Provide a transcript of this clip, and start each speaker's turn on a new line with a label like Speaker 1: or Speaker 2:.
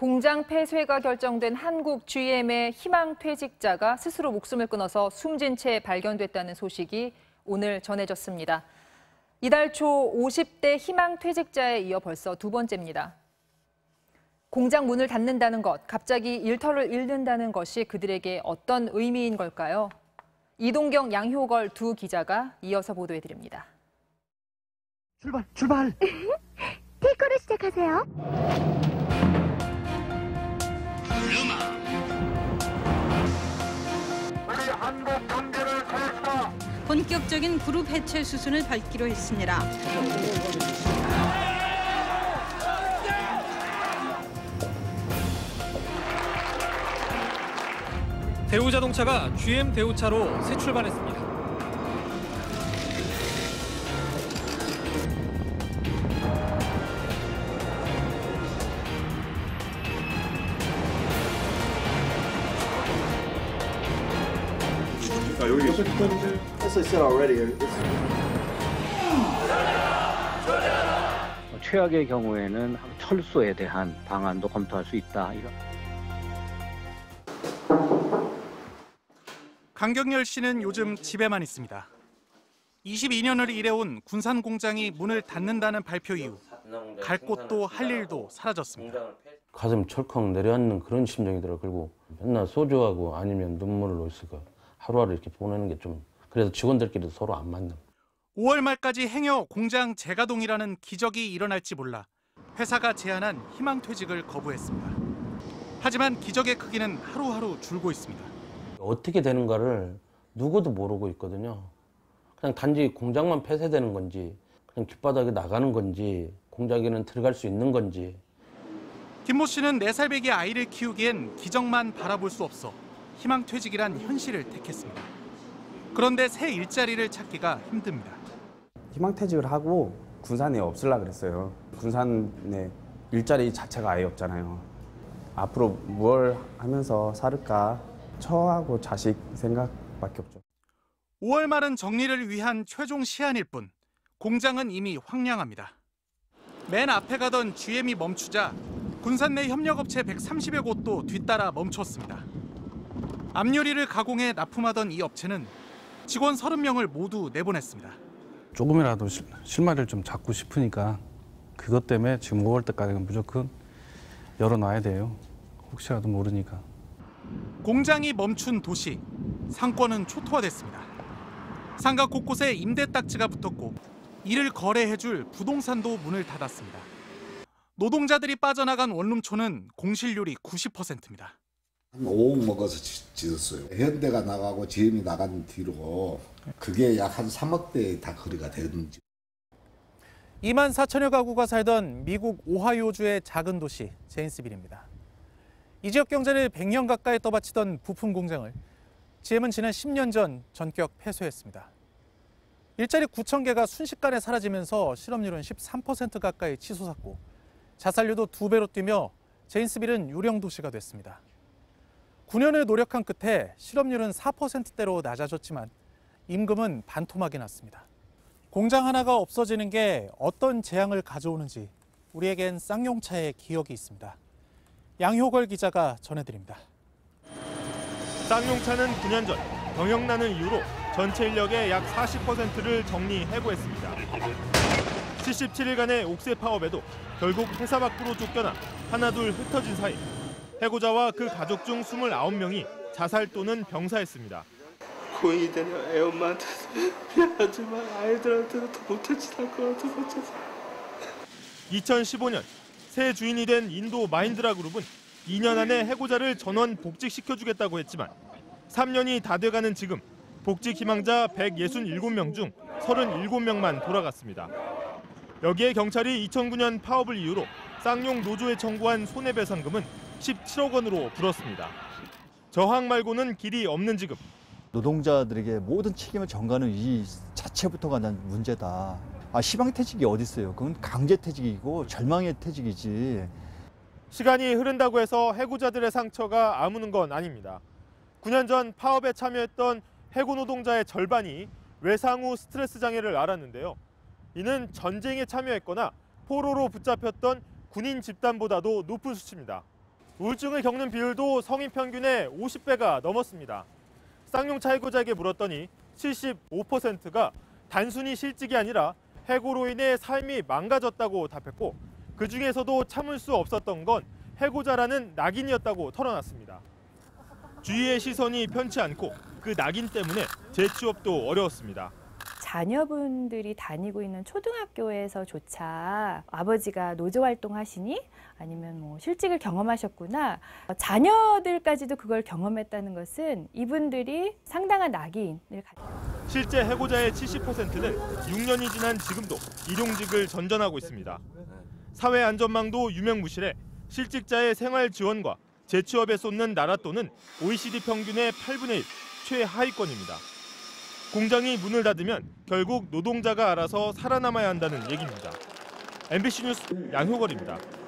Speaker 1: 공장 폐쇄가 결정된 한국 GM의 희망 퇴직자가 스스로 목숨을 끊어서 숨진 채 발견됐다는 소식이 오늘 전해졌습니다. 이달 초 50대 희망 퇴직자에 이어 벌써 두 번째입니다. 공장 문을 닫는다는 것, 갑자기 일터를 잃는다는 것이 그들에게 어떤 의미인 걸까요? 이동경, 양효걸 두 기자가 이어서 보도해드립니다.
Speaker 2: 출발!
Speaker 3: 테이크로 시작하세요.
Speaker 4: 본격적인 그룹 해체 수순을 밟기로 했습니다.
Speaker 5: 대우자동차가 GM 대우차로 새 출발했습니다.
Speaker 6: 최악의 경우에는 철수에 대한 방안도 검토할 수 있다.
Speaker 7: 강경열 씨는 요즘 집에만 있습니다. 22년을 일해온 군산 공장이 문을 닫는다는 발표 이후 갈 곳도 할 일도 사라졌습니다.
Speaker 8: 가슴 철컥 내려앉는 그런 심정이 들어. 그리고 맨날 소주하고 아니면 눈물을 흘리니까 하루하루 이렇게 보내는 게 좀 그래서 직원들끼리도 서로 안 맞는.
Speaker 7: 5월 말까지 행여 공장 재가동이라는 기적이 일어날지 몰라 회사가 제안한 희망퇴직을 거부했습니다. 하지만 기적의 크기는 하루하루 줄고 있습니다.
Speaker 8: 어떻게 되는가를 누구도 모르고 있거든요. 그냥 단지 공장만 폐쇄되는 건지, 그냥 길바닥에 나가는 건지, 공장에는 들어갈 수 있는 건지.
Speaker 7: 김모 씨는 4살배기 아이를 키우기엔 기적만 바라볼 수 없어 희망퇴직이란 현실을 택했습니다. 그런데 새 일자리를 찾기가 힘듭니다.
Speaker 2: 희망퇴직을 하고 군산에 없으려고 그랬어요. 군산에 일자리 자체가 아예 없잖아요. 앞으로 뭘 하면서 살을까? 처하고 자식 생각밖에 없죠.
Speaker 7: 5월 말은 정리를 위한 최종 시한일 뿐 공장은 이미 황량합니다. 맨 앞에 가던 GM이 멈추자 군산 내 협력업체 130여 곳도 뒤따라 멈췄습니다. 앞유리를 가공해 납품하던 이 업체는 직원 30명을 모두 내보냈습니다.
Speaker 9: 조금이라도 실마리를 좀 잡고 싶으니까 그것 때문에 지금 5월 때까지는 무조건 열어놔야 돼요. 혹시라도 모르니까.
Speaker 7: 공장이 멈춘 도시, 상권은 초토화됐습니다. 상가 곳곳에 임대 딱지가 붙었고 이를 거래해줄 부동산도 문을 닫았습니다. 노동자들이 빠져나간 원룸촌은 공실률이 90%입니다.
Speaker 10: 한 5억 먹어서 짓었어요. 현대가 나가고 GM이 나간 뒤로 그게 약 한 3억대에 다 거래가 되는지.
Speaker 7: 2만 4천여 가구가 살던 미국 오하이오주의 작은 도시 제인스빌입니다. 이 지역 경제를 100년 가까이 떠받치던 부품 공장을 GM은 지난 10년 전 전격 폐쇄했습니다. 일자리 9천 개가 순식간에 사라지면서 실업률은 13% 가까이 치솟았고 자살률도 2배로 뛰며 제인스빌은 유령 도시가 됐습니다. 9년을 노력한 끝에 실업률은 4%대로 낮아졌지만 임금은 반토막이 났습니다. 공장 하나가 없어지는 게 어떤 재앙을 가져오는지 우리에겐 쌍용차의 기억이 있습니다. 양효걸 기자가 전해드립니다.
Speaker 11: 쌍용차는 9년 전 경영난을 이유로 전체 인력의 약 40%를 정리해고했습니다. 77일간의 옥새 파업에도 결국 회사 밖으로 쫓겨나 하나둘 흩어진 사이 해고자와 그 가족 중 29명이 자살 또는 병사했습니다.
Speaker 12: 고인이 되는 애엄마한테도 미안하지만 아이들한테도 더 못한 짓 할 것 같아서.
Speaker 11: 2015년 새 주인이 된 인도 마힌드라 그룹은 2년 안에 해고자를 전원 복직시켜주겠다고 했지만 3년이 다 돼가는 지금 복직 희망자 167명 중 37명만 돌아갔습니다. 여기에 경찰이 2009년 파업을 이유로 쌍용 노조에 청구한 손해배상금은 17억 원으로 불었습니다. 저항 말고는 길이 없는 지금.
Speaker 13: 노동자들에게 모든 책임을 전가하는 이 자체부터가 난 문제다. 희망퇴직이 어디 있어요? 그건 강제퇴직이고 절망의 퇴직이지.
Speaker 11: 시간이 흐른다고 해서 해고자들의 상처가 아무는 건 아닙니다. 9년 전 파업에 참여했던 해고 노동자의 절반이 외상 후 스트레스 장애를 앓았는데요. 이는 전쟁에 참여했거나 포로로 붙잡혔던 군인 집단보다도 높은 수치입니다. 우울증을 겪는 비율도 성인 평균의 50배가 넘었습니다. 쌍용차 해고자에게 물었더니 75%가 단순히 실직이 아니라 해고로 인해 삶이 망가졌다고 답했고 그중에서도 참을 수 없었던 건 해고자라는 낙인이었다고 털어놨습니다. 주위의 시선이 편치 않고 그 낙인 때문에 재취업도 어려웠습니다.
Speaker 14: 자녀분들이 다니고 있는 초등학교에서조차 아버지가 노조 활동하시니 아니면 뭐 실직을 경험하셨구나. 자녀들까지도 그걸 경험했다는 것은 이분들이 상당한 낙인을 가지고
Speaker 11: 실제 해고자의 70%는 6년이 지난 지금도 일용직을 전전하고 있습니다. 사회안전망도 유명무실해 실직자의 생활 지원과 재취업에 쏟는 나랏돈은 OECD 평균의 8분의 1, 최하위권입니다. 공장이 문을 닫으면 결국 노동자가 알아서 살아남아야 한다는 얘기입니다. MBC 뉴스 양효걸입니다.